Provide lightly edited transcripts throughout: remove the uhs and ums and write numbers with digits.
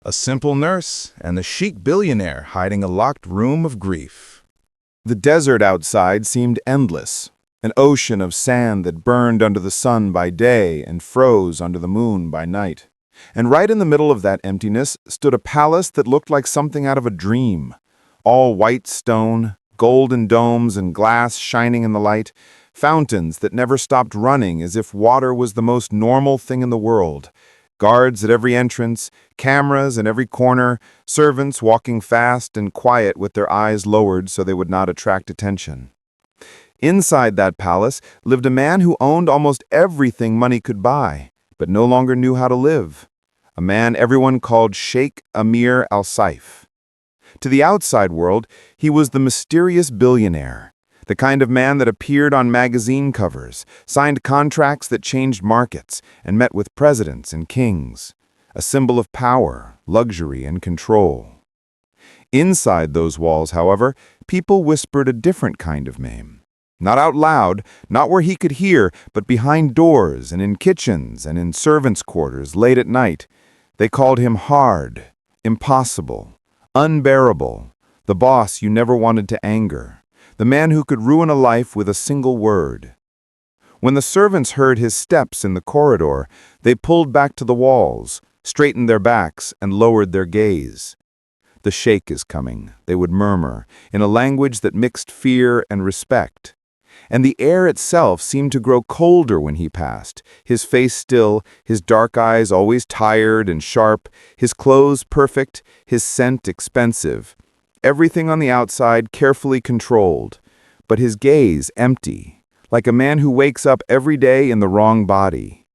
A simple nurse and the Sheik billionaire hiding a locked room of grief. The desert outside seemed endless, an ocean of sand that burned under the sun by day and froze under the moon by night. And right in the middle of that emptiness stood a palace that looked like something out of a dream. All white stone, golden domes and glass shining in the light, fountains that never stopped running as if water was the most normal thing in the world. Guards at every entrance, cameras in every corner, servants walking fast and quiet with their eyes lowered so they would not attract attention. Inside that palace lived a man who owned almost everything money could buy, but no longer knew how to live. A man everyone called Sheikh Amir al-Saif. To the outside world, he was the mysterious billionaire, the kind of man that appeared on magazine covers, signed contracts that changed markets, and met with presidents and kings, a symbol of power, luxury, and control. Inside those walls, however, people whispered a different kind of name. Not out loud, not where he could hear, but behind doors and in kitchens and in servants' quarters late at night. They called him hard, impossible, unbearable, the boss you never wanted to anger, the man who could ruin a life with a single word. When the servants heard his steps in the corridor, they pulled back to the walls, straightened their backs, and lowered their gaze. "The sheikh is coming," they would murmur, in a language that mixed fear and respect. And the air itself seemed to grow colder when he passed, his face still, his dark eyes always tired and sharp, his clothes perfect, his scent expensive. Everything on the outside carefully controlled, but his gaze empty, like a man who wakes up every day in the wrong body.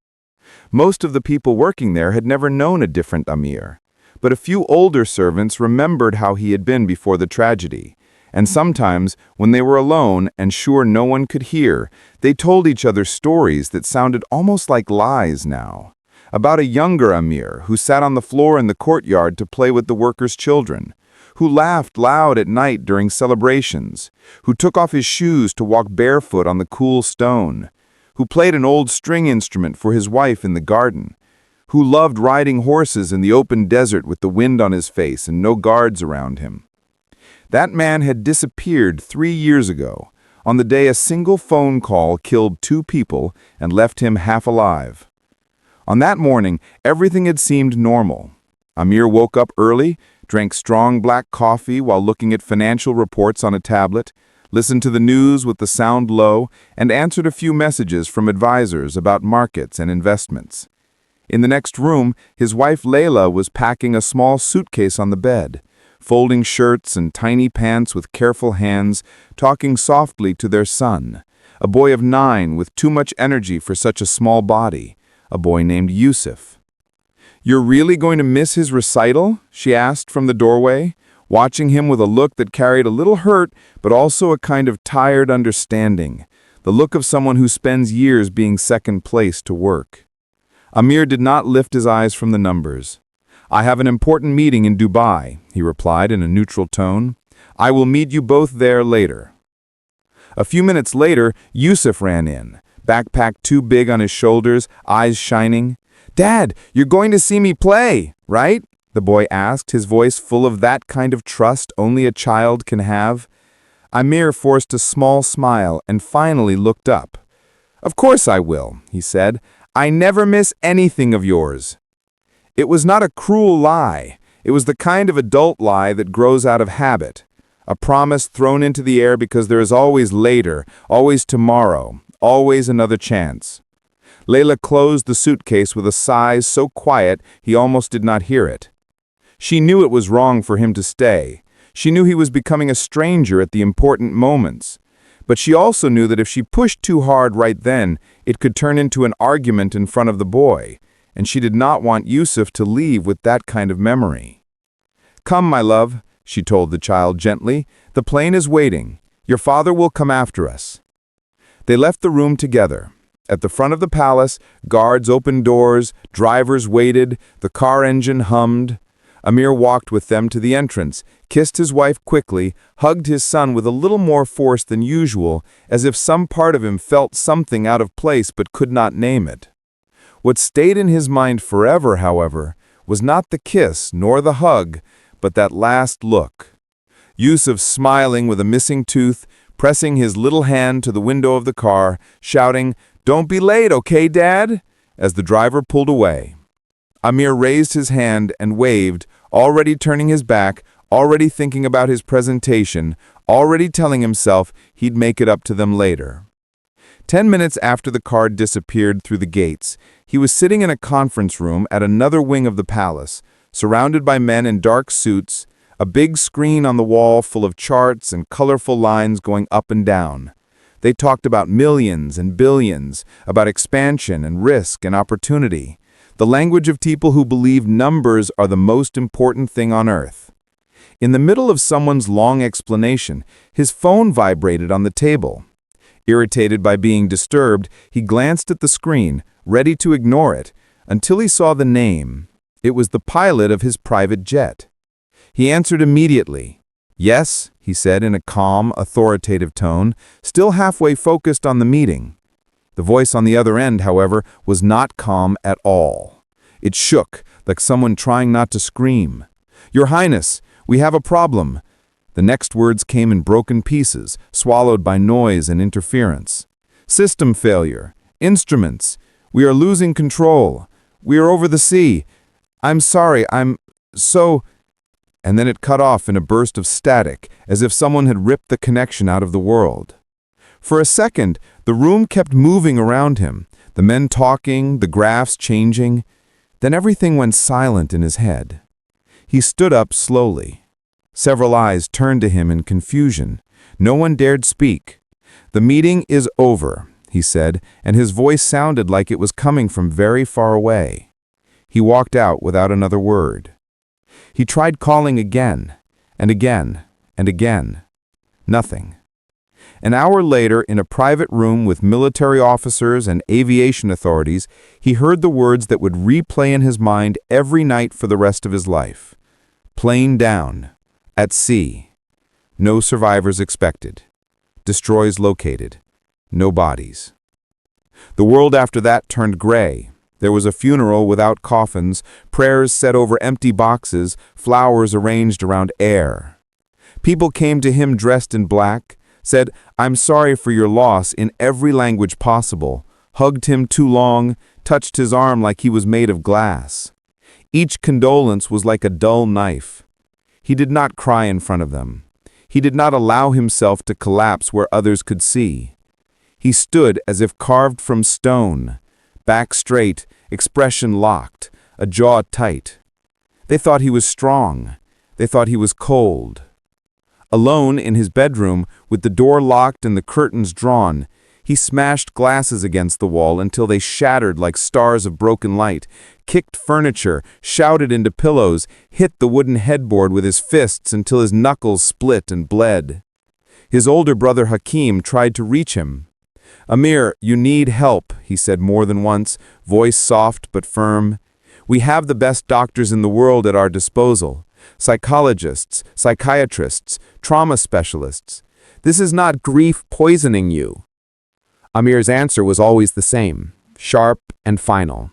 Most of the people working there had never known a different Amir, but a few older servants remembered how he had been before the tragedy. And sometimes, when they were alone and sure no one could hear, they told each other stories that sounded almost like lies now. About a younger Amir who sat on the floor in the courtyard to play with the workers' children, who laughed loud at night during celebrations, who took off his shoes to walk barefoot on the cool stone, who played an old string instrument for his wife in the garden, who loved riding horses in the open desert with the wind on his face and no guards around him. That man had disappeared 3 years ago, on the day a single phone call killed 2 people and left him half alive. On that morning, everything had seemed normal. Amir woke up early, drank strong black coffee while looking at financial reports on a tablet, listened to the news with the sound low, and answered a few messages from advisors about markets and investments. In the next room, his wife Layla was packing a small suitcase on the bed, folding shirts and tiny pants with careful hands, talking softly to their son, a boy of 9 with too much energy for such a small body, a boy named Yusuf. "You're really going to miss his recital?" she asked from the doorway, watching him with a look that carried a little hurt but also a kind of tired understanding, the look of someone who spends years being second place to work. Amir did not lift his eyes from the numbers. "I have an important meeting in Dubai," he replied in a neutral tone. "I will meet you both there later." A few minutes later, Yusuf ran in, backpack too big on his shoulders, eyes shining. "Dad, you're going to see me play, right?" the boy asked, his voice full of that kind of trust only a child can have. Amir forced a small smile and finally looked up. "Of course I will," he said. "I never miss anything of yours." It was not a cruel lie. It was the kind of adult lie that grows out of habit. A promise thrown into the air because there is always later, always tomorrow, always another chance. Layla closed the suitcase with a sigh so quiet he almost did not hear it. She knew it was wrong for him to stay. She knew he was becoming a stranger at the important moments. But she also knew that if she pushed too hard right then, it could turn into an argument in front of the boy. And she did not want Yusuf to leave with that kind of memory. "Come, my love," she told the child gently. "The plane is waiting. Your father will come after us." They left the room together. At the front of the palace, guards opened doors, drivers waited, the car engine hummed. Amir walked with them to the entrance, kissed his wife quickly, hugged his son with a little more force than usual, as if some part of him felt something out of place but could not name it. What stayed in his mind forever, however, was not the kiss nor the hug, but that last look. Yusuf smiling with a missing tooth, pressing his little hand to the window of the car, shouting, "Don't be late, okay, Dad?" as the driver pulled away. Amir raised his hand and waved, already turning his back, already thinking about his presentation, already telling himself he'd make it up to them later. 10 minutes after the car disappeared through the gates, he was sitting in a conference room at another wing of the palace, surrounded by men in dark suits, a big screen on the wall full of charts and colorful lines going up and down. They talked about millions and billions, about expansion and risk and opportunity, the language of people who believe numbers are the most important thing on earth. In the middle of someone's long explanation, his phone vibrated on the table. Irritated by being disturbed, he glanced at the screen, ready to ignore it, until he saw the name. It was the pilot of his private jet. He answered immediately. "Yes," he said in a calm, authoritative tone, still halfway focused on the meeting. The voice on the other end, however, was not calm at all. It shook, like someone trying not to scream. "Your Highness, we have a problem." The next words came in broken pieces, swallowed by noise and interference. "System failure. Instruments. We are losing control. We are over the sea. I'm sorry, I'm so—" And then it cut off in a burst of static, as if someone had ripped the connection out of the world. For a second, the room kept moving around him, the men talking, the graphs changing. Then everything went silent in his head. He stood up slowly. Several eyes turned to him in confusion. No one dared speak. "The meeting is over," he said, and his voice sounded like it was coming from very far away. He walked out without another word. He tried calling again, and again, and again. Nothing. An hour later, in a private room with military officers and aviation authorities, he heard the words that would replay in his mind every night for the rest of his life. "Plane down. At sea. No survivors expected. Destroys located. No bodies." The world after that turned gray. There was a funeral without coffins, prayers said over empty boxes, flowers arranged around air. People came to him dressed in black, said, "I'm sorry for your loss" in every language possible, hugged him too long, touched his arm like he was made of glass. Each condolence was like a dull knife. He did not cry in front of them. He did not allow himself to collapse where others could see. He stood as if carved from stone, back straight, expression locked, a jaw tight. They thought he was strong. They thought he was cold. Alone in his bedroom, with the door locked and the curtains drawn, he smashed glasses against the wall until they shattered like stars of broken light, kicked furniture, shouted into pillows, hit the wooden headboard with his fists until his knuckles split and bled. His older brother Hakim tried to reach him. "Amir, you need help," he said more than once, voice soft but firm. "We have the best doctors in the world at our disposal. Psychologists, psychiatrists, trauma specialists. This is not grief poisoning you." Amir's answer was always the same, sharp and final.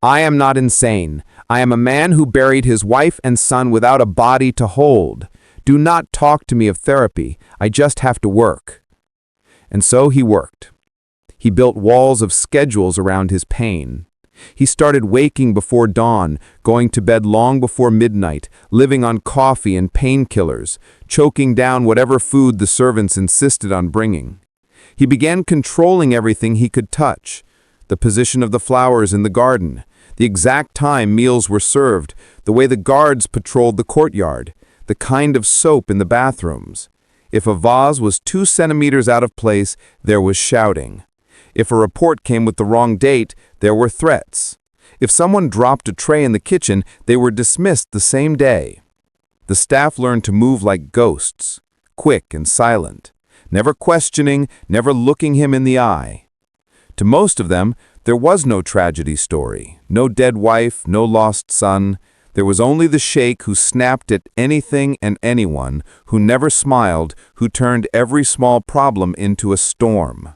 "I am not insane. I am a man who buried his wife and son without a body to hold. Do not talk to me of therapy. I just have to work." And so he worked. He built walls of schedules around his pain. He started waking before dawn, going to bed long before midnight, living on coffee and painkillers, choking down whatever food the servants insisted on bringing. He began controlling everything he could touch: the position of the flowers in the garden, the exact time meals were served, the way the guards patrolled the courtyard, the kind of soap in the bathrooms. If a vase was 2 centimeters out of place, there was shouting. If a report came with the wrong date, there were threats. If someone dropped a tray in the kitchen, they were dismissed the same day. The staff learned to move like ghosts, quick and silent, never questioning, never looking him in the eye. To most of them, there was no tragedy story, no dead wife, no lost son. There was only the sheikh who snapped at anything and anyone, who never smiled, who turned every small problem into a storm.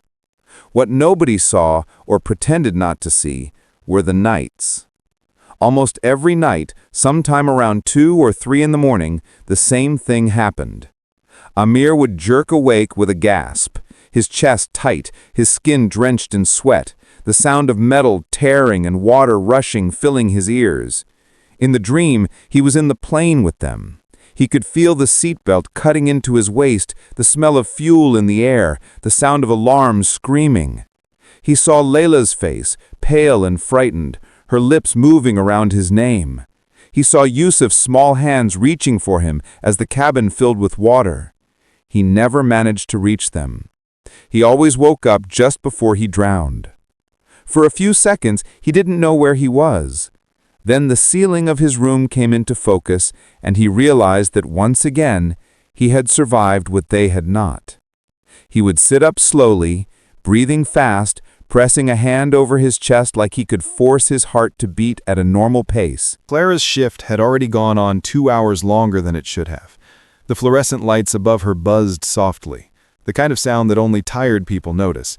What nobody saw, or pretended not to see, were the nights. Almost every night, sometime around 2 or 3 in the morning, the same thing happened. Amir would jerk awake with a gasp, his chest tight, his skin drenched in sweat, the sound of metal tearing and water rushing filling his ears. In the dream, he was in the plane with them. He could feel the seatbelt cutting into his waist, the smell of fuel in the air, the sound of alarms screaming. He saw Layla's face, pale and frightened, her lips moving around his name. He saw Yusuf's small hands reaching for him as the cabin filled with water. He never managed to reach them. He always woke up just before he drowned. For a few seconds, he didn't know where he was. Then the ceiling of his room came into focus, and he realized that once again, he had survived what they had not. He would sit up slowly, breathing fast, pressing a hand over his chest like he could force his heart to beat at a normal pace. Clara's shift had already gone on 2 hours longer than it should have. The fluorescent lights above her buzzed softly, the kind of sound that only tired people notice,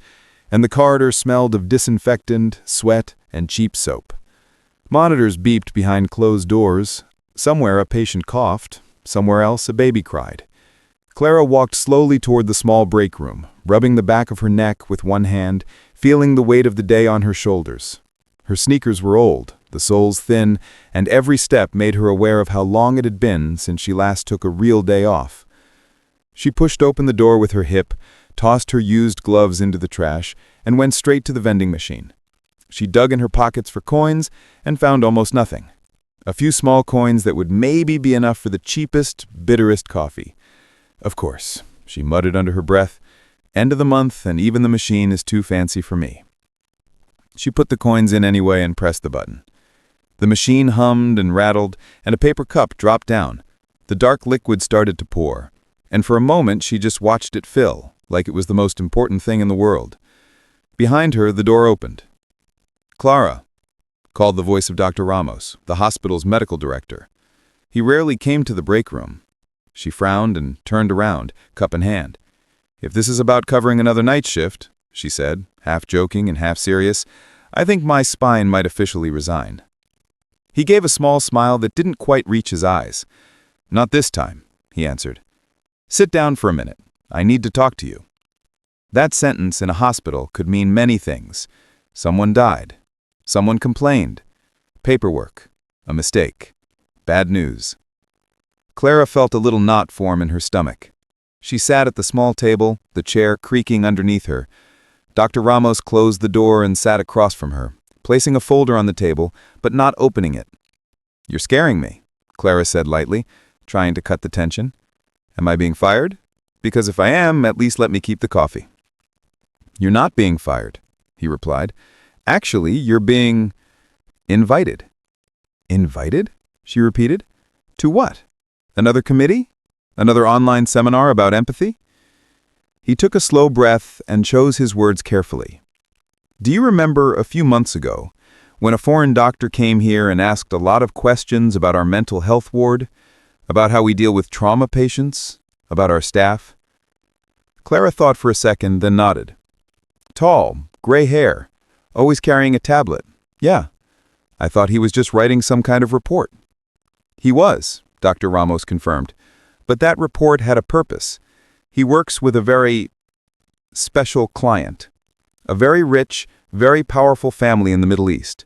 and the corridor smelled of disinfectant, sweat, and cheap soap. Monitors beeped behind closed doors. Somewhere a patient coughed, somewhere else a baby cried. Clara walked slowly toward the small break room, rubbing the back of her neck with one hand, feeling the weight of the day on her shoulders. Her sneakers were old, the soles thin, and every step made her aware of how long it had been since she last took a real day off. She pushed open the door with her hip, tossed her used gloves into the trash, and went straight to the vending machine. She dug in her pockets for coins and found almost nothing. A few small coins that would maybe be enough for the cheapest, bitterest coffee. Of course, she muttered under her breath, end of the month and even the machine is too fancy for me. She put the coins in anyway and pressed the button. The machine hummed and rattled, and a paper cup dropped down. The dark liquid started to pour, and for a moment she just watched it fill, like it was the most important thing in the world. Behind her, the door opened. "Clara," called the voice of Dr. Ramos, the hospital's medical director. He rarely came to the break room. She frowned and turned around, cup in hand. "If this is about covering another night shift," she said, half joking and half serious, "I think my spine might officially resign." He gave a small smile that didn't quite reach his eyes. "Not this time," he answered. "Sit down for a minute. I need to talk to you." That sentence in a hospital could mean many things. Someone died. Someone complained. Paperwork. A mistake. Bad news. Clara felt a little knot form in her stomach. She sat at the small table, the chair creaking underneath her. Dr. Ramos closed the door and sat across from her, placing a folder on the table, but not opening it. "You're scaring me," Clara said lightly, trying to cut the tension. "Am I being fired? Because if I am, at least let me keep the coffee." "You're not being fired," he replied. "Actually, you're being invited." "Invited?" she repeated. "To what? Another committee? Another online seminar about empathy?" He took a slow breath and chose his words carefully. "Do you remember a few months ago, when a foreign doctor came here and asked a lot of questions about our mental health ward, about how we deal with trauma patients, about our staff?" Clara thought for a second, then nodded. "Tall, gray hair, always carrying a tablet. Yeah. I thought he was just writing some kind of report." "He was," Dr. Ramos confirmed. "But that report had a purpose. He works with a very special client. A very rich, very powerful family in the Middle East.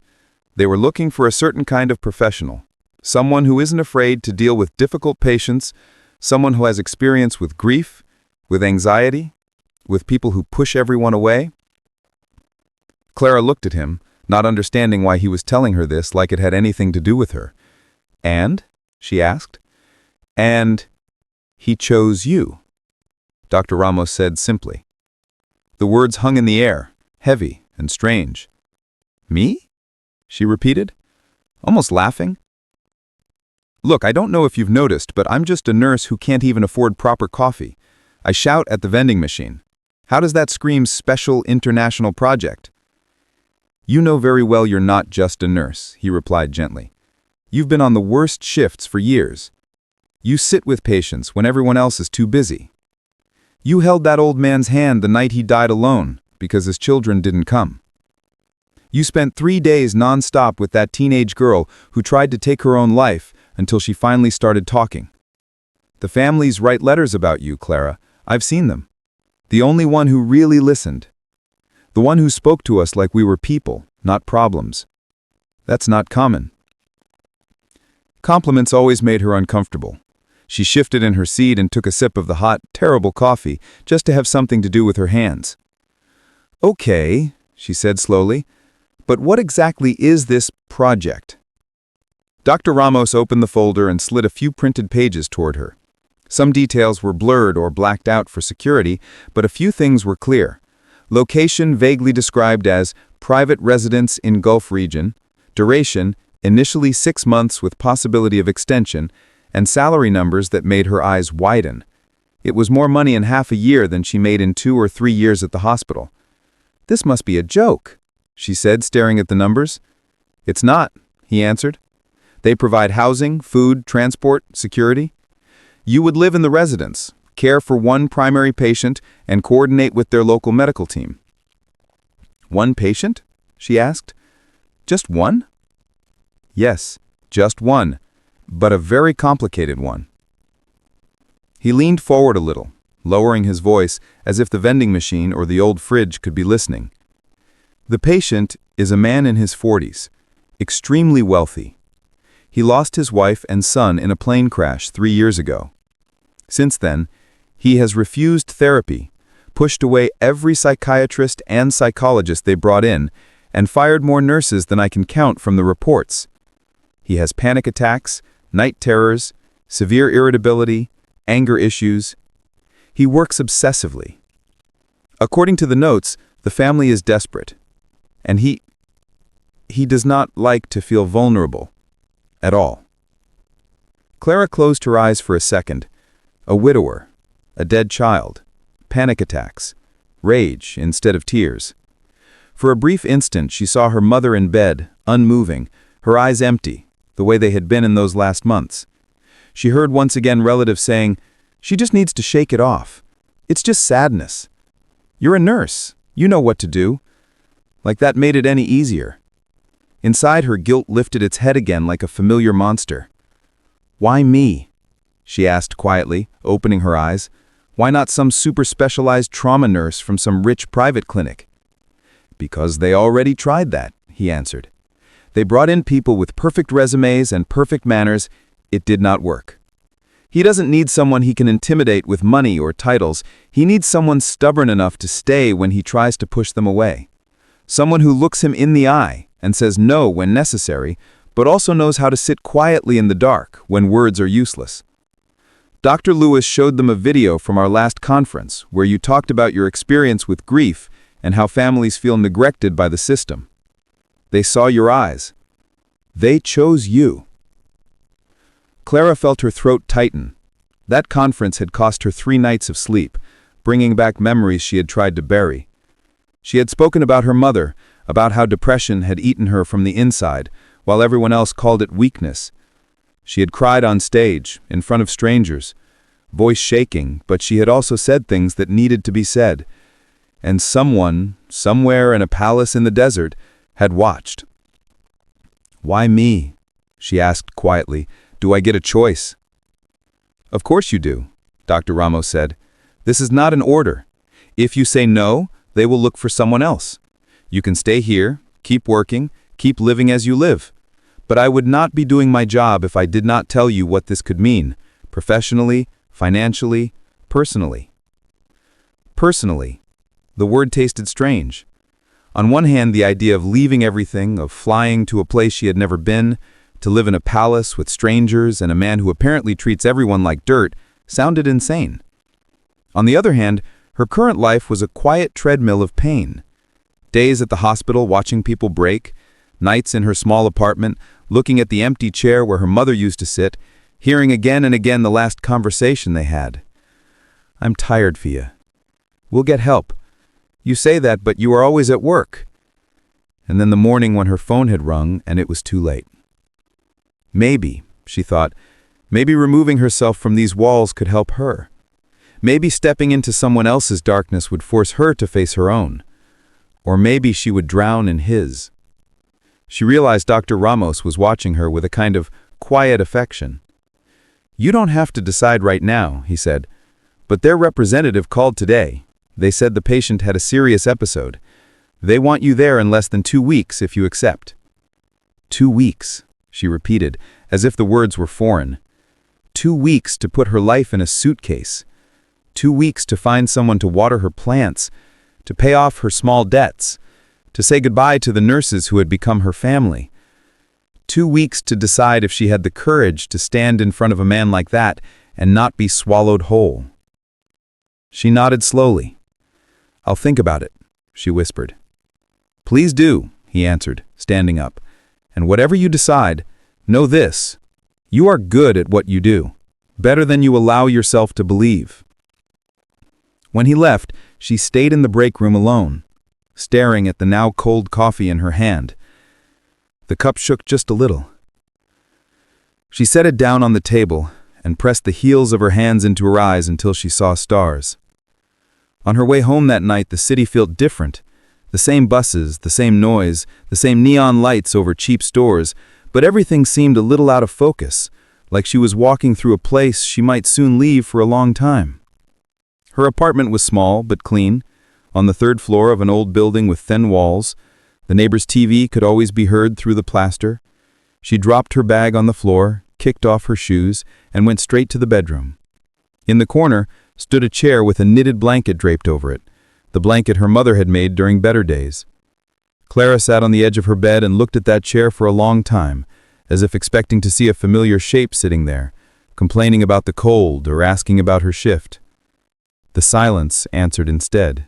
They were looking for a certain kind of professional. Someone who isn't afraid to deal with difficult patients, someone who has experience with grief, with anxiety, with people who push everyone away." Clara looked at him, not understanding why he was telling her this like it had anything to do with her. "And?" she asked. "And he chose you," Dr. Ramos said simply. The words hung in the air, heavy and strange. "Me?" she repeated, almost laughing. "Look, I don't know if you've noticed, but I'm just a nurse who can't even afford proper coffee. I shout at the vending machine. How does that scream special international project?" "You know very well you're not just a nurse," he replied gently. "You've been on the worst shifts for years. You sit with patients when everyone else is too busy. You held that old man's hand the night he died alone because his children didn't come. You spent 3 days non-stop with that teenage girl who tried to take her own life until she finally started talking. The families write letters about you, Clara. I've seen them. The only one who really listened. The one who spoke to us like we were people, not problems. That's not common. Compliments always made her uncomfortable. She shifted in her seat and took a sip of the hot, terrible coffee just to have something to do with her hands. Okay, she said slowly, but what exactly is this project? Dr. Ramos opened the folder and slid a few printed pages toward her. Some details were blurred or blacked out for security, but a few things were clear. Location vaguely described as private residence in Gulf region, duration initially 6 months with possibility of extension, and salary numbers that made her eyes widen. It was more money in half a year than she made in 2 or 3 years at the hospital. This must be a joke, she said, staring at the numbers. It's not, he answered. They provide housing, food, transport, security. You would live in the residence, care for one primary patient, and coordinate with their local medical team. One patient? She asked. Just one? Yes, just one, but a very complicated one. He leaned forward a little, lowering his voice as if the vending machine or the old fridge could be listening. The patient is a man in his 40s, extremely wealthy. He lost his wife and son in a plane crash 3 years ago. Since then, he has refused therapy, pushed away every psychiatrist and psychologist they brought in, and fired more nurses than I can count from the reports. He has panic attacks, night terrors, severe irritability, anger issues. He works obsessively. According to the notes, the family is desperate, and he does not like to feel vulnerable at all. Clara closed her eyes for a second. A widower, a dead child, panic attacks, rage instead of tears. For a brief instant she saw her mother in bed, unmoving, her eyes empty, the way they had been in those last months. She heard once again relatives saying, "She just needs to shake it off. It's just sadness. You're a nurse. You know what to do." Like that made it any easier. Inside her, guilt lifted its head again like a familiar monster. Why me? She asked quietly, opening her eyes. Why not some super specialized trauma nurse from some rich private clinic? Because they already tried that, he answered. They brought in people with perfect resumes and perfect manners. It did not work. He doesn't need someone he can intimidate with money or titles. He needs someone stubborn enough to stay when he tries to push them away. Someone who looks him in the eye and says no when necessary, but also knows how to sit quietly in the dark when words are useless. Dr. Lewis showed them a video from our last conference where you talked about your experience with grief and how families feel neglected by the system. They saw your eyes. They chose you. Clara felt her throat tighten. That conference had cost her 3 nights of sleep, bringing back memories she had tried to bury. She had spoken about her mother, about how depression had eaten her from the inside, while everyone else called it weakness. She had cried on stage, in front of strangers, voice shaking, but she had also said things that needed to be said. And someone, somewhere in a palace in the desert, had watched. Why me? She asked quietly. Do I get a choice? Of course you do, Dr. Ramos said. This is not an order. If you say no, they will look for someone else. You can stay here, keep working, keep living as you live. But I would not be doing my job if I did not tell you what this could mean, professionally, financially, personally. Personally. The word tasted strange. On one hand, the idea of leaving everything, of flying to a place she had never been, to live in a palace with strangers and a man who apparently treats everyone like dirt, sounded insane. On the other hand, her current life was a quiet treadmill of pain. Days at the hospital watching people break, nights in her small apartment, looking at the empty chair where her mother used to sit, hearing again and again the last conversation they had. I'm tired, Fia. We'll get help. You say that, but you are always at work. And then the morning when her phone had rung and it was too late. Maybe, she thought, maybe removing herself from these walls could help her. Maybe stepping into someone else's darkness would force her to face her own. Or maybe she would drown in his. She realized Dr. Ramos was watching her with a kind of quiet affection. "You don't have to decide right now," he said. "But their representative called today. They said the patient had a serious episode. They want you there in less than 2 weeks if you accept." 2 weeks, she repeated, as if the words were foreign. 2 weeks to put her life in a suitcase. 2 weeks to find someone to water her plants, to pay off her small debts, to say goodbye to the nurses who had become her family. 2 weeks to decide if she had the courage to stand in front of a man like that and not be swallowed whole. She nodded slowly. "I'll think about it," she whispered. "Please do," he answered, standing up. "And whatever you decide, know this: you are good at what you do, better than you allow yourself to believe." When he left, she stayed in the break room alone, staring at the now cold coffee in her hand. The cup shook just a little. She set it down on the table and pressed the heels of her hands into her eyes until she saw stars. On her way home that night, the city felt different. The same buses, the same noise, the same neon lights over cheap stores, but everything seemed a little out of focus, like she was walking through a place she might soon leave for a long time. Her apartment was small but clean, on the 3rd floor of an old building with thin walls. The neighbor's TV could always be heard through the plaster. She dropped her bag on the floor, kicked off her shoes, and went straight to the bedroom. In the corner stood a chair with a knitted blanket draped over it, the blanket her mother had made during better days. Clara sat on the edge of her bed and looked at that chair for a long time, as if expecting to see a familiar shape sitting there, complaining about the cold or asking about her shift. The silence answered instead.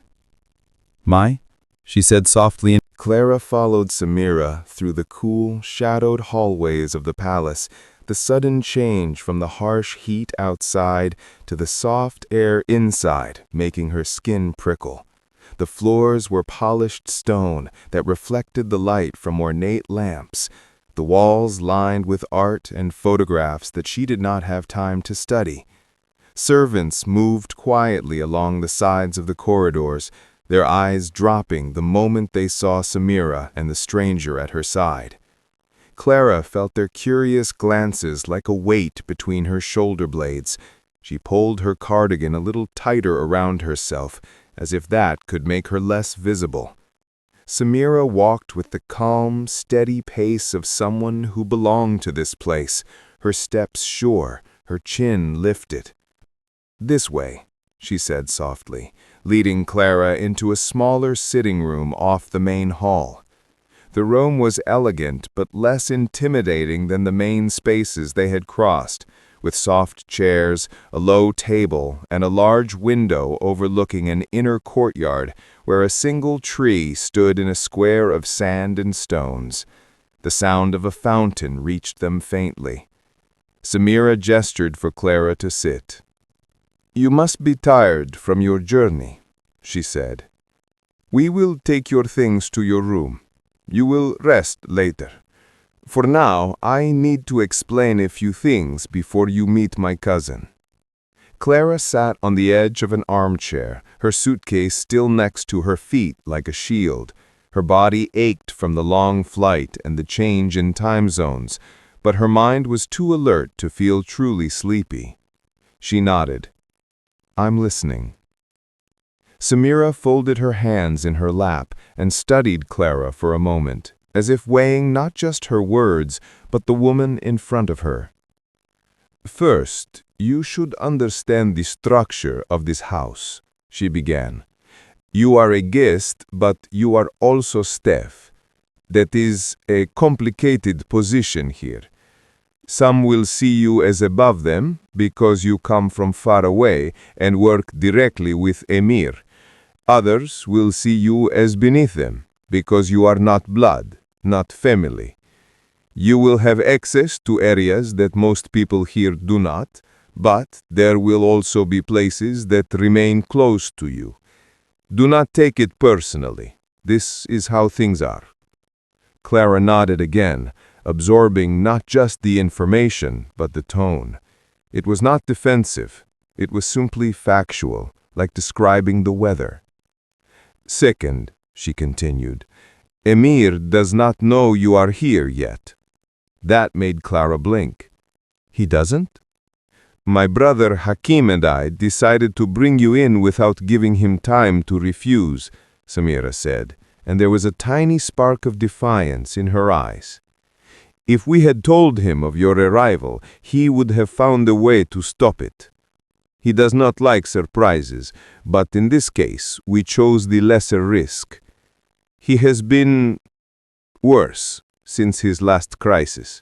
"Mai?" she said softly. Clara followed Samira through the cool, shadowed hallways of the palace, the sudden change from the harsh heat outside to the soft air inside, making her skin prickle. The floors were polished stone that reflected the light from ornate lamps, the walls lined with art and photographs that she did not have time to study. Servants moved quietly along the sides of the corridors, their eyes dropping the moment they saw Samira and the stranger at her side. Clara felt their curious glances like a weight between her shoulder blades. She pulled her cardigan a little tighter around herself, as if that could make her less visible. Samira walked with the calm, steady pace of someone who belonged to this place, her steps sure, her chin lifted. "This way," she said softly, leading Clara into a smaller sitting room off the main hall. The room was elegant but less intimidating than the main spaces they had crossed, with soft chairs, a low table, and a large window overlooking an inner courtyard where a single tree stood in a square of sand and stones. The sound of a fountain reached them faintly. Samira gestured for Clara to sit. "You must be tired from your journey," she said. "We will take your things to your room. You will rest later. For now, I need to explain a few things before you meet my cousin." Clara sat on the edge of an armchair, her suitcase still next to her feet like a shield. Her body ached from the long flight and the change in time zones, but her mind was too alert to feel truly sleepy. She nodded. "I'm listening." Samira folded her hands in her lap and studied Clara for a moment, as if weighing not just her words, but the woman in front of her. "First, you should understand the structure of this house," she began. "You are a guest, but you are also staff. That is a complicated position here. Some will see you as above them because you come from far away and work directly with Emir. Others will see you as beneath them because you are not blood, not family. You will have access to areas that most people here do not, but there will also be places that remain close to you. Do not take it personally. This is how things are." Clara nodded again, absorbing not just the information, but the tone. It was not defensive. It was simply factual, like describing the weather. "Second," she continued, Emir does not know you are here yet. That made Clara blink. He doesn't? My brother Hakim and I decided to bring you in without giving him time to refuse, Samira said, and there was a tiny spark of defiance in her eyes. If we had told him of your arrival, he would have found a way to stop it. He does not like surprises, but in this case, we chose the lesser risk. He has been worse since his last crisis.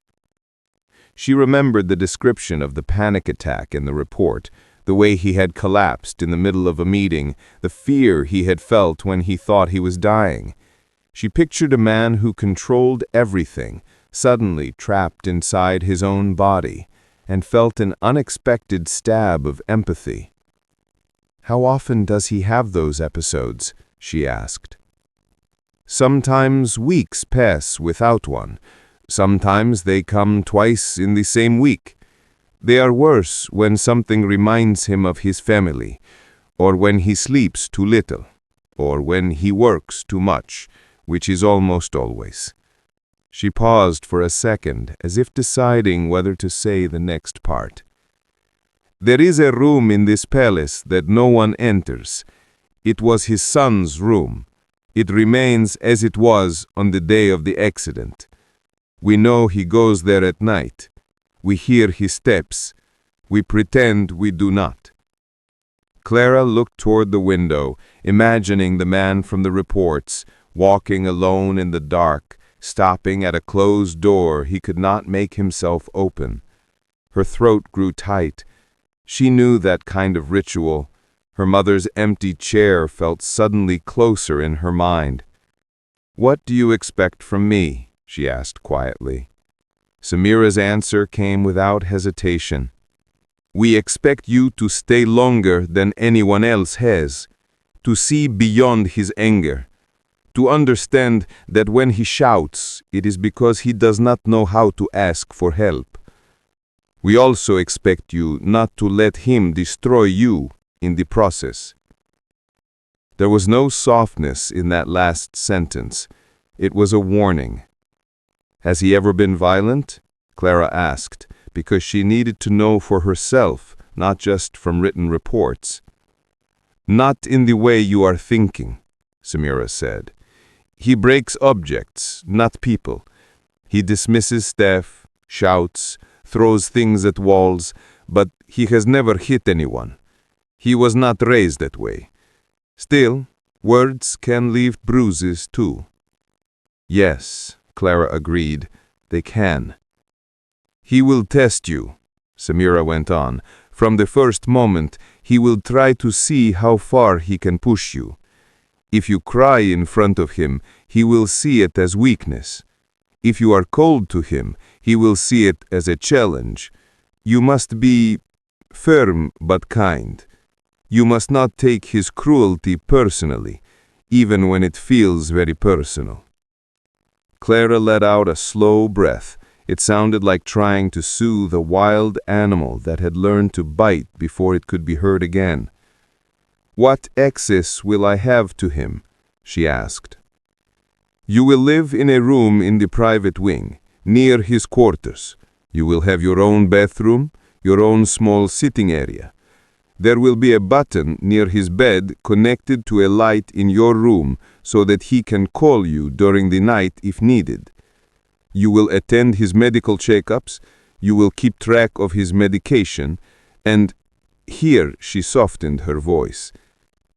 She remembered the description of the panic attack in the report, the way he had collapsed in the middle of a meeting, the fear he had felt when he thought he was dying. She pictured a man who controlled everything, suddenly trapped inside his own body, and felt an unexpected stab of empathy. How often does he have those episodes? She asked. Sometimes weeks pass without one. Sometimes they come twice in the same week. They are worse when something reminds him of his family, or when he sleeps too little, or when he works too much, which is almost always. She paused for a second, as if deciding whether to say the next part. There is a room in this palace that no one enters. It was his son's room. It remains as it was on the day of the accident. We know he goes there at night. We hear his steps. We pretend we do not. Clara looked toward the window, imagining the man from the reports, walking alone in the dark, stopping at a closed door he could not make himself open. Her throat grew tight. She knew that kind of ritual. Her mother's empty chair felt suddenly closer in her mind. "What do you expect from me?" she asked quietly. Samira's answer came without hesitation. "We expect you to stay longer than anyone else has, to see beyond his anger, to understand that when he shouts, it is because he does not know how to ask for help. We also expect you not to let him destroy you in the process." There was no softness in that last sentence. It was a warning. "Has he ever been violent?" Clara asked, because she needed to know for herself, not just from written reports. "Not in the way you are thinking," Samira said. "He breaks objects, not people. He dismisses staff, shouts, throws things at walls, but he has never hit anyone. He was not raised that way. Still, words can leave bruises too." "Yes," Clara agreed, "they can." "He will test you," Samira went on. "From the first moment, he will try to see how far he can push you. If you cry in front of him, he will see it as weakness. If you are cold to him, he will see it as a challenge. You must be firm but kind. You must not take his cruelty personally, even when it feels very personal." Clara let out a slow breath. It sounded like trying to soothe a wild animal that had learned to bite before it could be hurt again. "What access will I have to him?" she asked. "You will live in a room in the private wing, near his quarters. You will have your own bathroom, your own small sitting area. There will be a button near his bed connected to a light in your room so that he can call you during the night if needed. You will attend his medical checkups, you will keep track of his medication, and," here she softened her voice,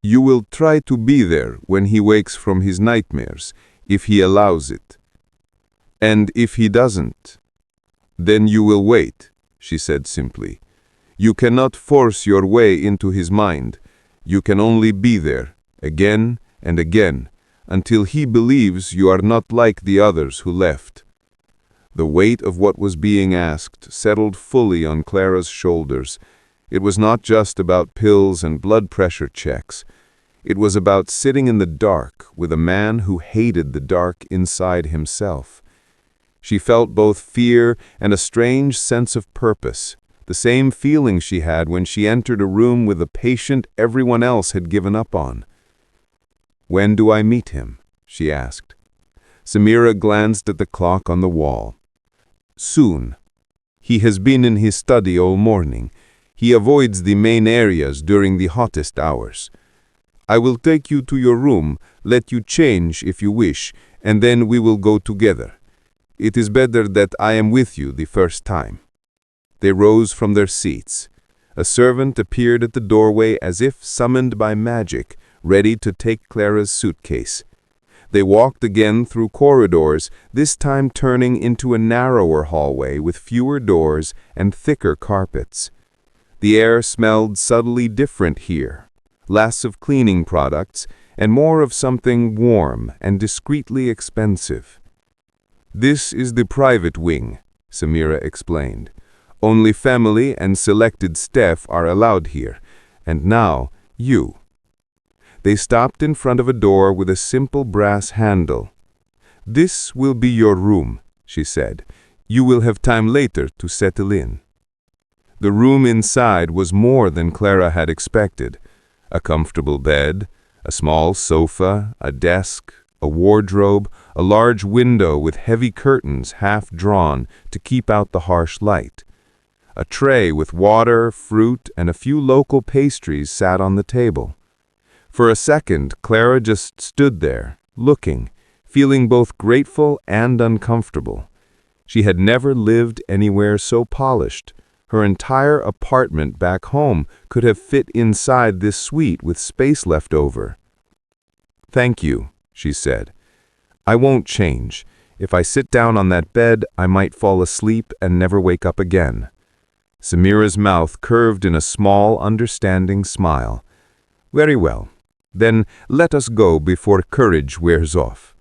"you will try to be there when he wakes from his nightmares, if he allows it. And if he doesn't, then you will wait," she said simply. "You cannot force your way into his mind. You can only be there, again and again, until he believes you are not like the others who left." The weight of what was being asked settled fully on Clara's shoulders. It was not just about pills and blood pressure checks. It was about sitting in the dark with a man who hated the dark inside himself. She felt both fear and a strange sense of purpose, the same feeling she had when she entered a room with a patient everyone else had given up on. "When do I meet him?" she asked. Samira glanced at the clock on the wall. Soon. He has been in his study all morning. He avoids the main areas during the hottest hours. I will take you to your room, let you change if you wish, and then we will go together. It is better that I am with you the first time." They rose from their seats. A servant appeared at the doorway as if summoned by magic, ready to take Clara's suitcase. They walked again through corridors, this time turning into a narrower hallway with fewer doors and thicker carpets. The air smelled subtly different here, less of cleaning products and more of something warm and discreetly expensive. "This is the private wing," Samira explained. "Only family and selected staff are allowed here. And now, you." They stopped in front of a door with a simple brass handle. "This will be your room," she said. "You will have time later to settle in." The room inside was more than Clara had expected. A comfortable bed, a small sofa, a desk, a wardrobe, a large window with heavy curtains half drawn to keep out the harsh light. A tray with water, fruit, and a few local pastries sat on the table. For a second, Clara just stood there, looking, feeling both grateful and uncomfortable. She had never lived anywhere so polished. Her entire apartment back home could have fit inside this suite with space left over. "Thank you," she said. "I won't change. If I sit down on that bed, I might fall asleep and never wake up again." Samira's mouth curved in a small, understanding smile. "Very well. Then let us go before courage wears off."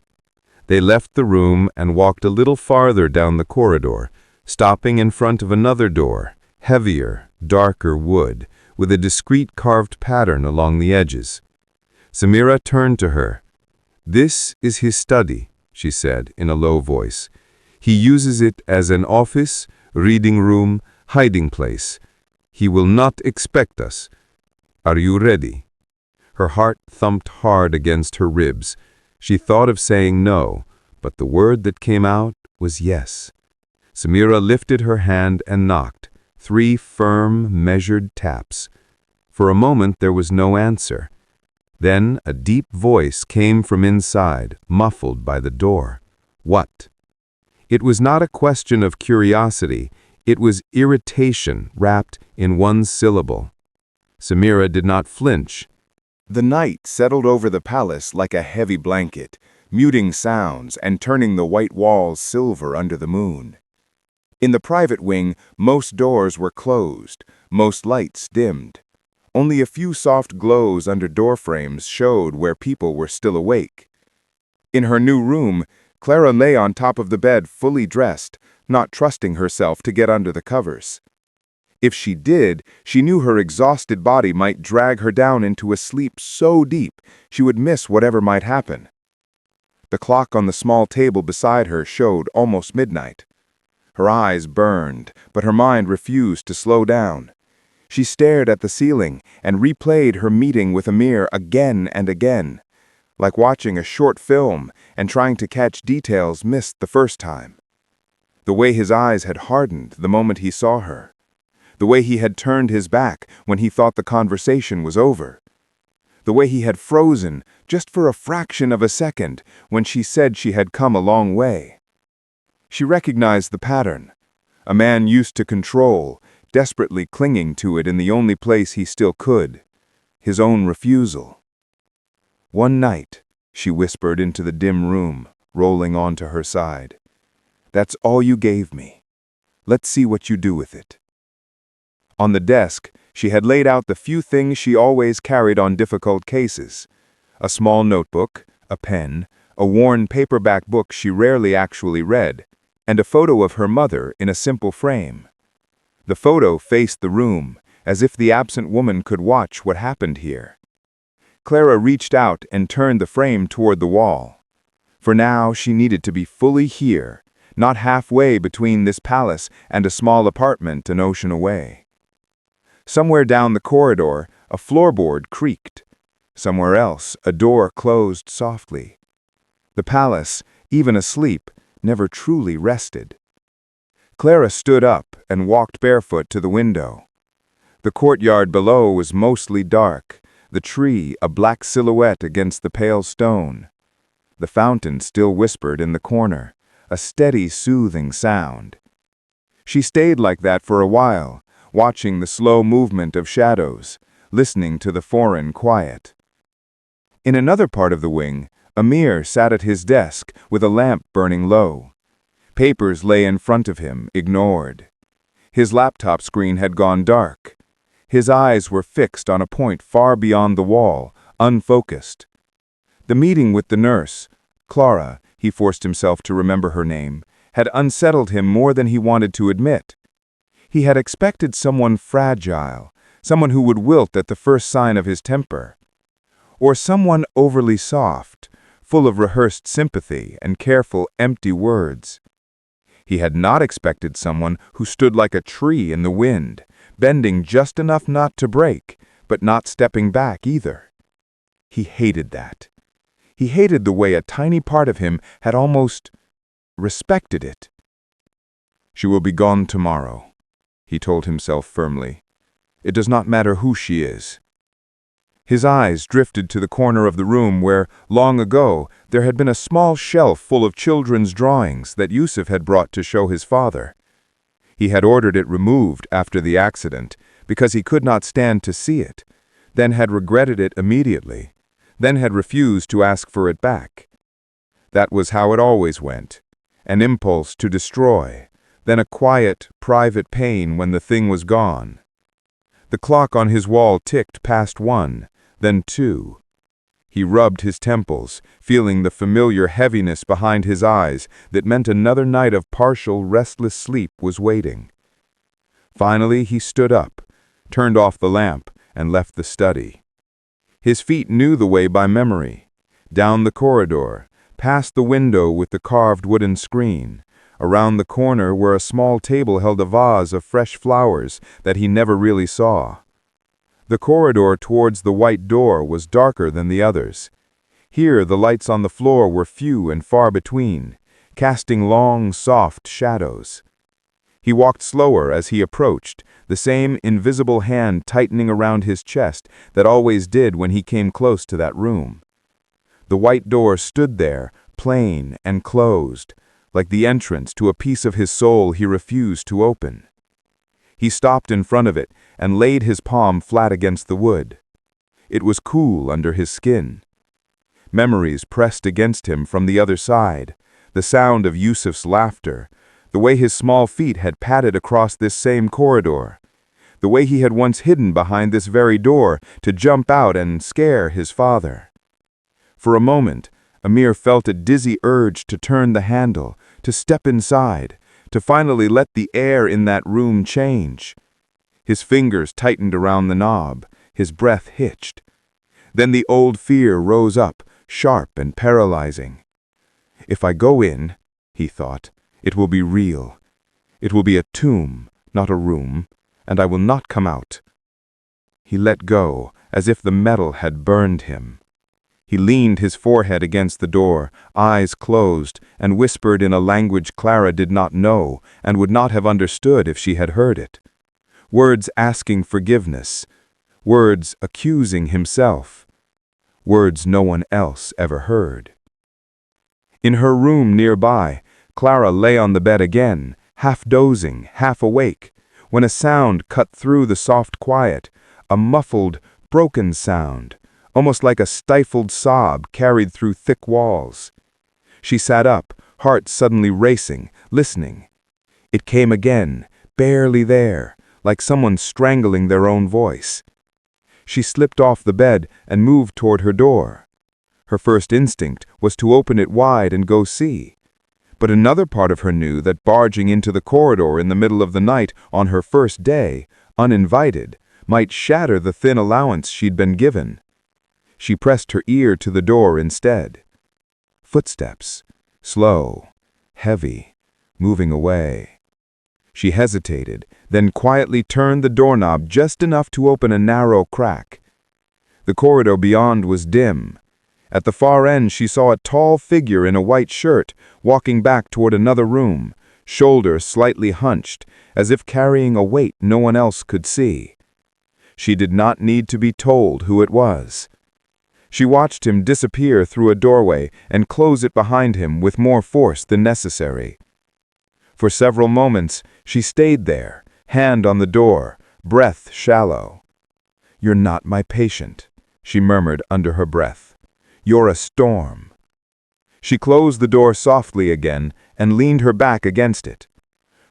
They left the room and walked a little farther down the corridor, stopping in front of another door, heavier, darker wood, with a discreet carved pattern along the edges. Samira turned to her. "This is his study," she said in a low voice. "He uses it as an office, reading room, hiding place. He will not expect us. Are you ready?" Her heart thumped hard against her ribs. She thought of saying no, but the word that came out was yes. Samira lifted her hand and knocked, 3 firm, measured taps. For a moment there was no answer. Then a deep voice came from inside, muffled by the door. "What?" It was not a question of curiosity. It was irritation wrapped in one syllable. Samira did not flinch. The night settled over the palace like a heavy blanket, muting sounds and turning the white walls silver under the moon. In the private wing, most doors were closed, most lights dimmed. Only a few soft glows under door frames showed where people were still awake. In her new room, Clara lay on top of the bed fully dressed, not trusting herself to get under the covers. If she did, she knew her exhausted body might drag her down into a sleep so deep she would miss whatever might happen. The clock on the small table beside her showed almost midnight. Her eyes burned, but her mind refused to slow down. She stared at the ceiling and replayed her meeting with Amir again and again, like watching a short film and trying to catch details missed the first time. The way his eyes had hardened the moment he saw her. The way he had turned his back when he thought the conversation was over. The way he had frozen just for a fraction of a second when she said she had come a long way. She recognized the pattern. A man used to control, desperately clinging to it in the only place he still could, his own refusal. "One night," she whispered into the dim room, rolling onto her side. "That's all you gave me. Let's see what you do with it." On the desk, she had laid out the few things she always carried on difficult cases. A small notebook, a pen, a worn paperback book she rarely actually read, and a photo of her mother in a simple frame. The photo faced the room, as if the absent woman could watch what happened here. Clara reached out and turned the frame toward the wall. For now, she needed to be fully here, not halfway between this palace and a small apartment an ocean away. Somewhere down the corridor, a floorboard creaked. Somewhere else, a door closed softly. The palace, even asleep, never truly rested. Clara stood up and walked barefoot to the window. The courtyard below was mostly dark, the tree a black silhouette against the pale stone. The fountain still whispered in the corner, a steady, soothing sound. She stayed like that for a while, watching the slow movement of shadows, listening to the foreign quiet. In another part of the wing, Amir sat at his desk with a lamp burning low. Papers lay in front of him, ignored. His laptop screen had gone dark. His eyes were fixed on a point far beyond the wall, unfocused. The meeting with the nurse, Clara, he forced himself to remember her name, had unsettled him more than he wanted to admit. He had expected someone fragile, someone who would wilt at the first sign of his temper. Or someone overly soft, full of rehearsed sympathy and careful, empty words. He had not expected someone who stood like a tree in the wind, bending just enough not to break, but not stepping back either. He hated that. He hated the way a tiny part of him had almost respected it. "She will be gone tomorrow," he told himself firmly. "It does not matter who she is." His eyes drifted to the corner of the room where, long ago, there had been a small shelf full of children's drawings that Yusuf had brought to show his father. He had ordered it removed after the accident because he could not stand to see it, then had regretted it immediately, then had refused to ask for it back. That was how it always went, an impulse to destroy, then a quiet, private pain when the thing was gone. The clock on his wall ticked past 1, then 2. He rubbed his temples, feeling the familiar heaviness behind his eyes that meant another night of partial, restless sleep was waiting. Finally, he stood up, turned off the lamp, and left the study. His feet knew the way by memory. Down the corridor, past the window with the carved wooden screen, around the corner where a small table held a vase of fresh flowers that he never really saw. The corridor towards the white door was darker than the others. Here the lights on the floor were few and far between, casting long, soft shadows. He walked slower as he approached, the same invisible hand tightening around his chest that always did when he came close to that room. The white door stood there, plain and closed, like the entrance to a piece of his soul he refused to open. He stopped in front of it and laid his palm flat against the wood. It was cool under his skin. Memories pressed against him from the other side, the sound of Yusuf's laughter, the way his small feet had padded across this same corridor, the way he had once hidden behind this very door to jump out and scare his father. For a moment, Amir felt a dizzy urge to turn the handle, to step inside, to finally let the air in that room change. His fingers tightened around the knob, his breath hitched. Then the old fear rose up, sharp and paralyzing. "If I go in," he thought, "it will be real. It will be a tomb, not a room, and I will not come out." He let go, as if the metal had burned him. He leaned his forehead against the door, eyes closed, and whispered in a language Clara did not know and would not have understood if she had heard it. Words asking forgiveness, words accusing himself, words no one else ever heard. In her room nearby, Clara lay on the bed again, half dozing, half awake, when a sound cut through the soft quiet, a muffled, broken sound, almost like a stifled sob carried through thick walls. She sat up, heart suddenly racing, listening. It came again, barely there, like someone strangling their own voice. She slipped off the bed and moved toward her door. Her first instinct was to open it wide and go see. But another part of her knew that barging into the corridor in the middle of the night on her first day, uninvited, might shatter the thin allowance she'd been given. She pressed her ear to the door instead. Footsteps, slow, heavy, moving away. She hesitated, then quietly turned the doorknob just enough to open a narrow crack. The corridor beyond was dim. At the far end, she saw a tall figure in a white shirt walking back toward another room, shoulders slightly hunched, as if carrying a weight no one else could see. She did not need to be told who it was. She watched him disappear through a doorway and close it behind him with more force than necessary. For several moments, she stayed there, hand on the door, breath shallow. "You're not my patient," she murmured under her breath. "You're a storm." She closed the door softly again and leaned her back against it.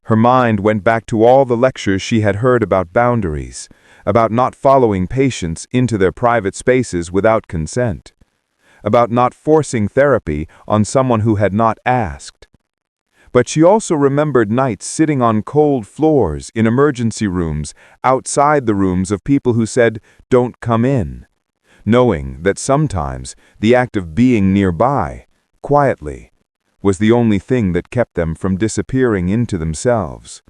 Her mind went back to all the lectures she had heard about boundaries, about not following patients into their private spaces without consent, about not forcing therapy on someone who had not asked. But she also remembered nights sitting on cold floors in emergency rooms outside the rooms of people who said, "Don't come in," knowing that sometimes the act of being nearby, quietly, was the only thing that kept them from disappearing into themselves.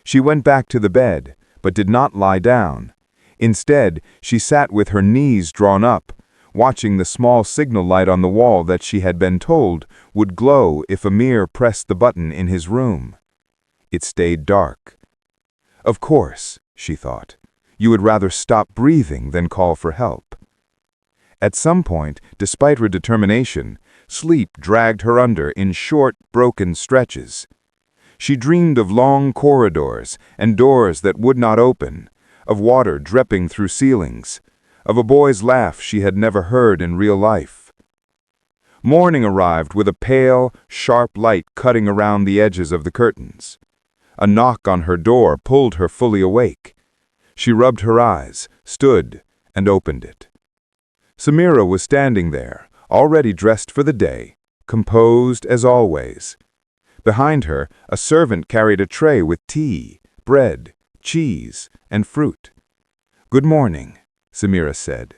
She went back to the bed, but did not lie down. Instead, she sat with her knees drawn up, watching the small signal light on the wall that she had been told would glow if Amir pressed the button in his room. It stayed dark. Of course, she thought, you would rather stop breathing than call for help. At some point, despite her determination, sleep dragged her under in short, broken stretches. She dreamed of long corridors and doors that would not open, of water dripping through ceilings, of a boy's laugh she had never heard in real life. Morning arrived with a pale, sharp light cutting around the edges of the curtains. A knock on her door pulled her fully awake. She rubbed her eyes, stood, and opened it. Samira was standing there, already dressed for the day, composed as always. Behind her, a servant carried a tray with tea, bread, cheese, and fruit. "Good morning," Samira said.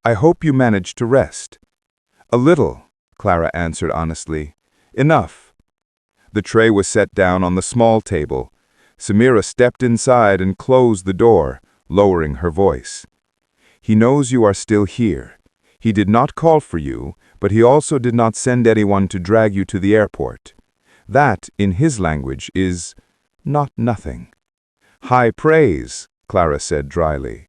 "I hope you managed to rest." "A little," Clara answered honestly. "Enough." The tray was set down on the small table. Samira stepped inside and closed the door, lowering her voice. "He knows you are still here. He did not call for you, but he also did not send anyone to drag you to the airport. That, in his language, is not nothing." "High praise," Clara said dryly,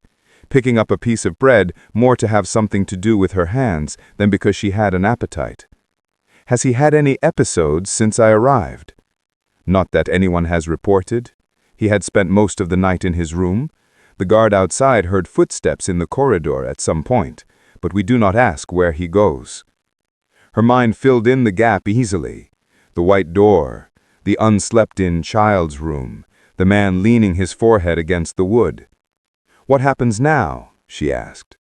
picking up a piece of bread more to have something to do with her hands than because she had an appetite. "Has he had any episodes since I arrived?" "Not that anyone has reported. He had spent most of the night in his room. The guard outside heard footsteps in the corridor at some point, but we do not ask where he goes." Her mind filled in the gap easily. The white door, the unslept-in child's room, the man leaning his forehead against the wood. "What happens now?" she asked.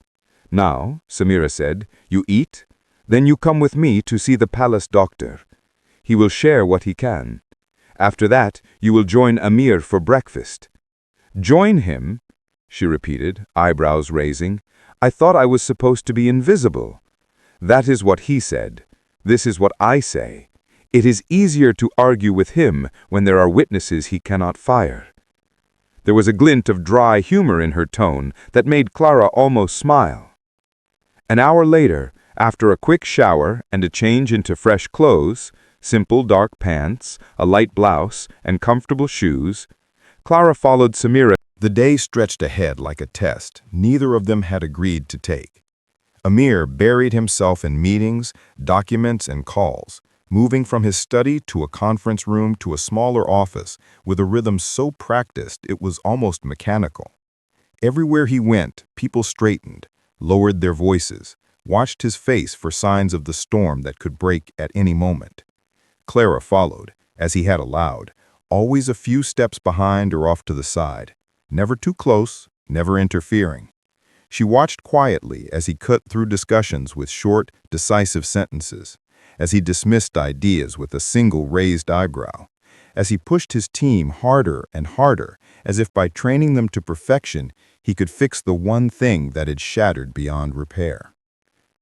"Now," Samira said, "you eat, then you come with me to see the palace doctor. He will share what he can. After that, you will join Amir for breakfast." "Join him?" she repeated, eyebrows raising. "I thought I was supposed to be invisible." "That is what he said. This is what I say. It is easier to argue with him when there are witnesses he cannot fire." There was a glint of dry humor in her tone that made Clara almost smile. An hour later, after a quick shower and a change into fresh clothes, simple dark pants, a light blouse, and comfortable shoes, Clara followed Samira. The day stretched ahead like a test neither of them had agreed to take. Amir buried himself in meetings, documents, and calls, moving from his study to a conference room to a smaller office with a rhythm so practiced it was almost mechanical. Everywhere he went, people straightened, lowered their voices, watched his face for signs of the storm that could break at any moment. Clara followed, as he had allowed, always a few steps behind or off to the side, never too close, never interfering. She watched quietly as he cut through discussions with short, decisive sentences, as he dismissed ideas with a single raised eyebrow, as he pushed his team harder and harder, as if by training them to perfection, he could fix the one thing that had shattered beyond repair.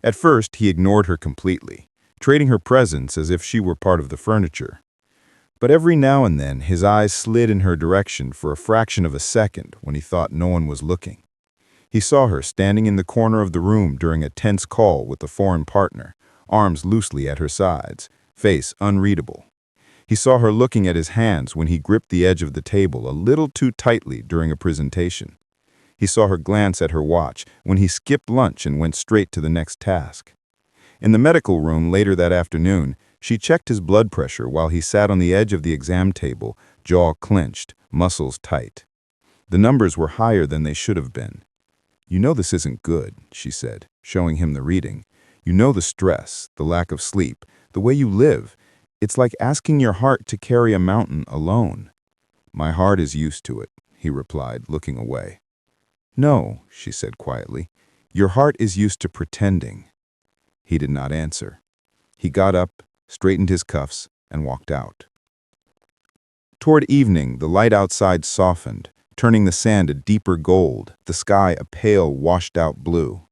At first, he ignored her completely, trading her presence as if she were part of the furniture. But every now and then, his eyes slid in her direction for a fraction of a second when he thought no one was looking. He saw her standing in the corner of the room during a tense call with a foreign partner, arms loosely at her sides, face unreadable. He saw her looking at his hands when he gripped the edge of the table a little too tightly during a presentation. He saw her glance at her watch when he skipped lunch and went straight to the next task. In the medical room later that afternoon, she checked his blood pressure while he sat on the edge of the exam table, jaw clenched, muscles tight. The numbers were higher than they should have been. "You know this isn't good," she said, showing him the reading. "You know the stress, the lack of sleep, the way you live. It's like asking your heart to carry a mountain alone." "My heart is used to it," he replied, looking away. "No," she said quietly. "Your heart is used to pretending." He did not answer. He got up, straightened his cuffs, and walked out. Toward evening, the light outside softened, turning the sand a deeper gold, the sky a pale, washed-out blue.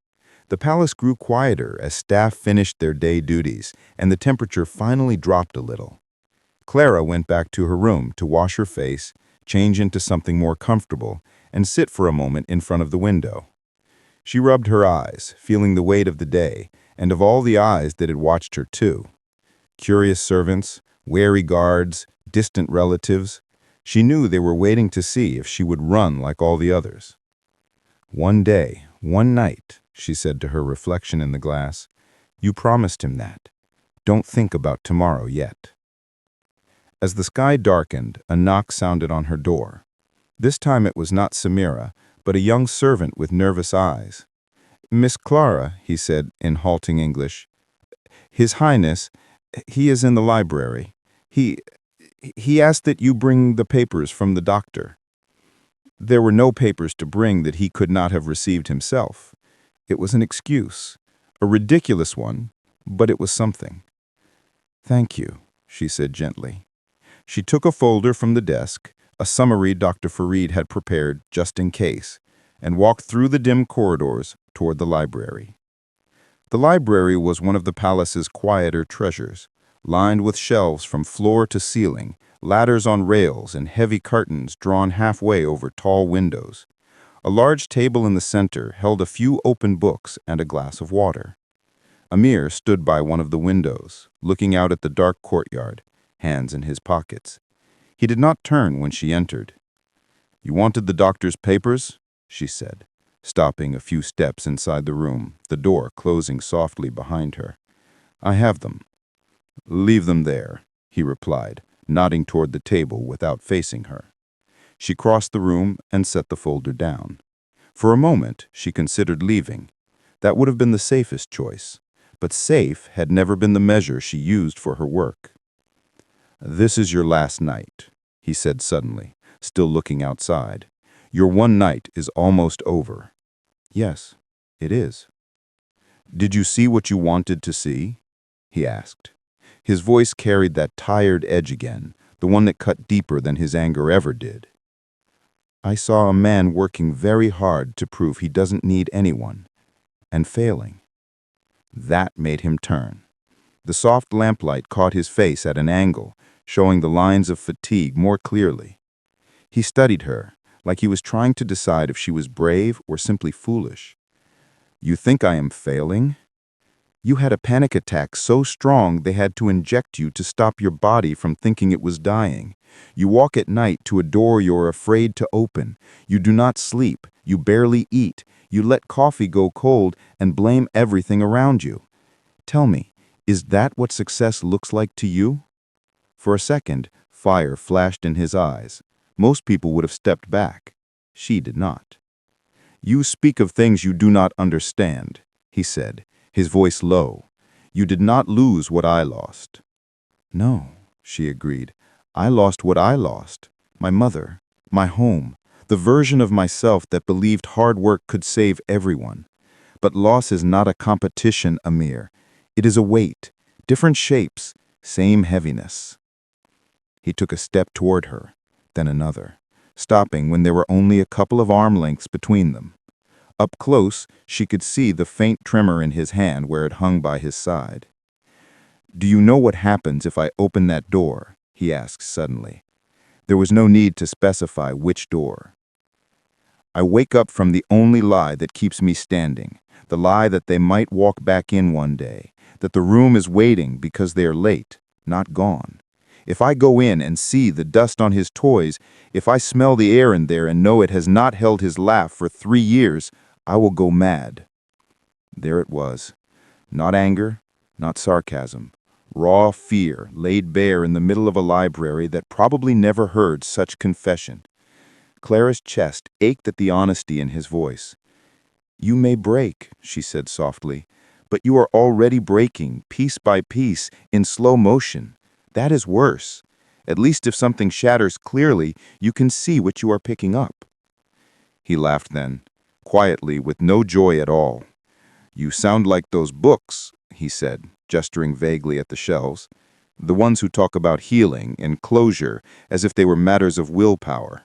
The palace grew quieter as staff finished their day duties, and the temperature finally dropped a little. Clara went back to her room to wash her face, change into something more comfortable, and sit for a moment in front of the window. She rubbed her eyes, feeling the weight of the day, and of all the eyes that had watched her too. Curious servants, wary guards, distant relatives. She knew they were waiting to see if she would run like all the others. "One day, one night," she said to her reflection in the glass. "You promised him that. Don't think about tomorrow yet." As the sky darkened, a knock sounded on her door. This time it was not Samira, but a young servant with nervous eyes. "Miss Clara," he said in halting English. "His Highness, he is in the library. He asked that you bring the papers from the doctor." There were no papers to bring that he could not have received himself. It was an excuse, a ridiculous one, but it was something. "Thank you," she said gently. She took a folder from the desk, a summary Dr. Farid had prepared just in case, and walked through the dim corridors toward the library. The library was one of the palace's quieter treasures, lined with shelves from floor to ceiling, ladders on rails, and heavy curtains drawn halfway over tall windows. A large table in the center held a few open books and a glass of water. Amir stood by one of the windows, looking out at the dark courtyard, hands in his pockets. He did not turn when she entered. "You wanted the doctor's papers?" she said, stopping a few steps inside the room, the door closing softly behind her. "I have them." "Leave them there," he replied, nodding toward the table without facing her. She crossed the room and set the folder down. For a moment, she considered leaving. That would have been the safest choice, but safe had never been the measure she used for her work. "This is your last night," he said suddenly, still looking outside. "Your one night is almost over." "Yes, it is." "Did you see what you wanted to see?" he asked. His voice carried that tired edge again, the one that cut deeper than his anger ever did. "I saw a man working very hard to prove he doesn't need anyone, and failing." That made him turn. The soft lamplight caught his face at an angle, showing the lines of fatigue more clearly. He studied her, like he was trying to decide if she was brave or simply foolish. "You think I am failing? You had a panic attack so strong they had to inject you to stop your body from thinking it was dying. You walk at night to a door you're afraid to open. You do not sleep. You barely eat. You let coffee go cold and blame everything around you. Tell me, is that what success looks like to you?" For a second, fire flashed in his eyes. Most people would have stepped back. She did not. "You speak of things you do not understand," he said, his voice low. "You did not lose what I lost." "No," she agreed. "I lost what I lost. My mother, my home, the version of myself that believed hard work could save everyone. But loss is not a competition, Amir. It is a weight, different shapes, same heaviness." He took a step toward her, then another, stopping when there were only a couple of arm lengths between them. Up close, she could see the faint tremor in his hand where it hung by his side. "Do you know what happens if I open that door?" he asked suddenly. There was no need to specify which door. I wake up from the only lie that keeps me standing, the lie that they might walk back in one day, that the room is waiting because they are late, not gone. If I go in and see the dust on his toys, if I smell the air in there and know it has not held his laugh for 3 years, I will go mad. There it was. Not anger, not sarcasm. Raw fear laid bare in the middle of a library that probably never heard such confession. Clara's chest ached at the honesty in his voice. "You may break," she said softly, "but you are already breaking, piece by piece, in slow motion. That is worse. At least if something shatters clearly, you can see what you are picking up." He laughed then, quietly, with no joy at all. "You sound like those books," he said, gesturing vaguely at the shelves. "The ones who talk about healing and closure as if they were matters of willpower."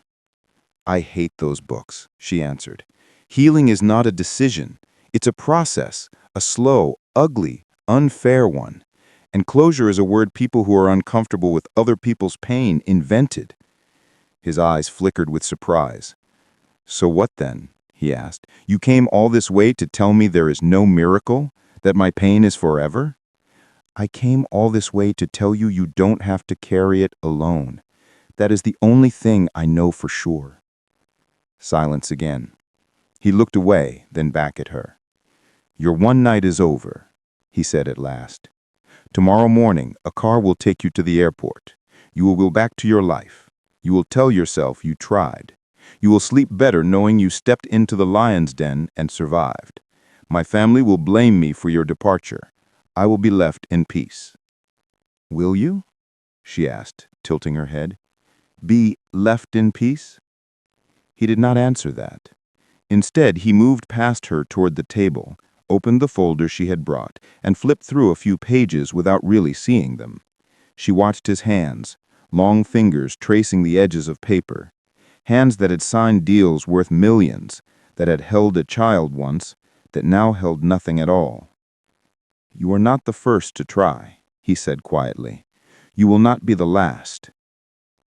"I hate those books," she answered. "Healing is not a decision. It's a process, a slow, ugly, unfair one. And closure is a word people who are uncomfortable with other people's pain invented." His eyes flickered with surprise. "So what then?" he asked. "You came all this way to tell me there is no miracle, that my pain is forever?" "I came all this way to tell you you don't have to carry it alone. That is the only thing I know for sure." Silence again. He looked away, then back at her. "Your one night is over," he said at last. "Tomorrow morning, a car will take you to the airport. You will go back to your life. You will tell yourself you tried. You will sleep better knowing you stepped into the lion's den and survived. My family will blame me for your departure. I will be left in peace." "Will you?" she asked, tilting her head. "Be left in peace?" He did not answer that. Instead, he moved past her toward the table, opened the folder she had brought, and flipped through a few pages without really seeing them. She watched his hands, long fingers tracing the edges of paper. Hands that had signed deals worth millions, that had held a child once, that now held nothing at all. "You are not the first to try," he said quietly. "You will not be the last."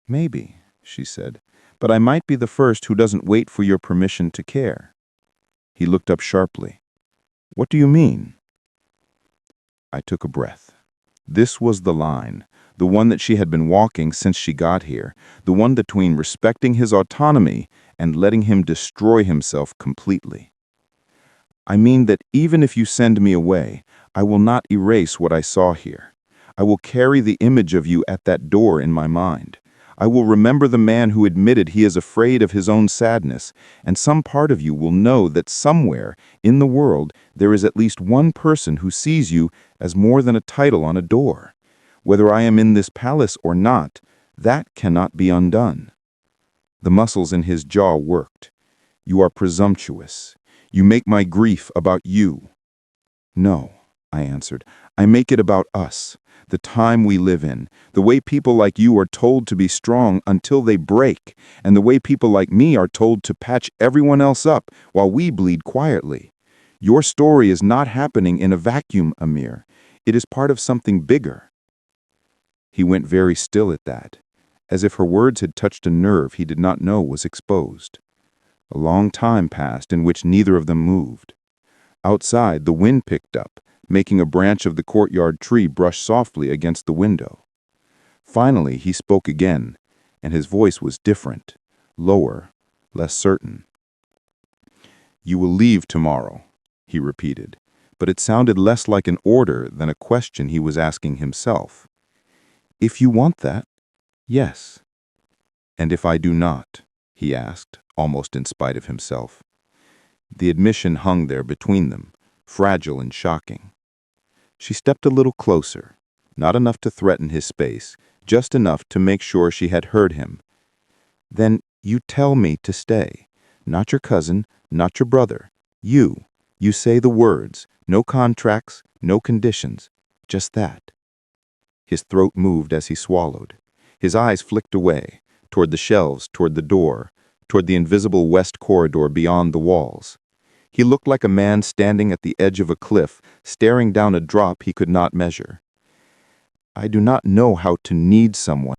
"Maybe," she said, "but I might be the first who doesn't wait for your permission to care." He looked up sharply. "What do you mean?" I took a breath. This was the line, the one that she had been walking since she got here, the one between respecting his autonomy and letting him destroy himself completely. "I mean that even if you send me away, I will not erase what I saw here. I will carry the image of you at that door in my mind. I will remember the man who admitted he is afraid of his own sadness, and some part of you will know that somewhere in the world there is at least one person who sees you as more than a title on a door. Whether I am in this palace or not, that cannot be undone." The muscles in his jaw worked. "You are presumptuous. You make my grief about you." "No," I answered. "I make it about us, the time we live in, the way people like you are told to be strong until they break, and the way people like me are told to patch everyone else up while we bleed quietly. Your story is not happening in a vacuum, Amir. It is part of something bigger." He went very still at that, as if her words had touched a nerve he did not know was exposed. A long time passed in which neither of them moved. Outside, the wind picked up, making a branch of the courtyard tree brush softly against the window. Finally, he spoke again, and his voice was different, lower, less certain. "You will leave tomorrow," he repeated, but it sounded less like an order than a question he was asking himself. "If you want that, yes." "And if I do not?" he asked, almost in spite of himself. The admission hung there between them, fragile and shocking. She stepped a little closer, not enough to threaten his space, just enough to make sure she had heard him. "Then you tell me to stay. Not your cousin, not your brother. You. You say the words. No contracts, no conditions. Just that." His throat moved as he swallowed. His eyes flicked away, toward the shelves, toward the door, toward the invisible west corridor beyond the walls. He looked like a man standing at the edge of a cliff, staring down a drop he could not measure. "I do not know how to need someone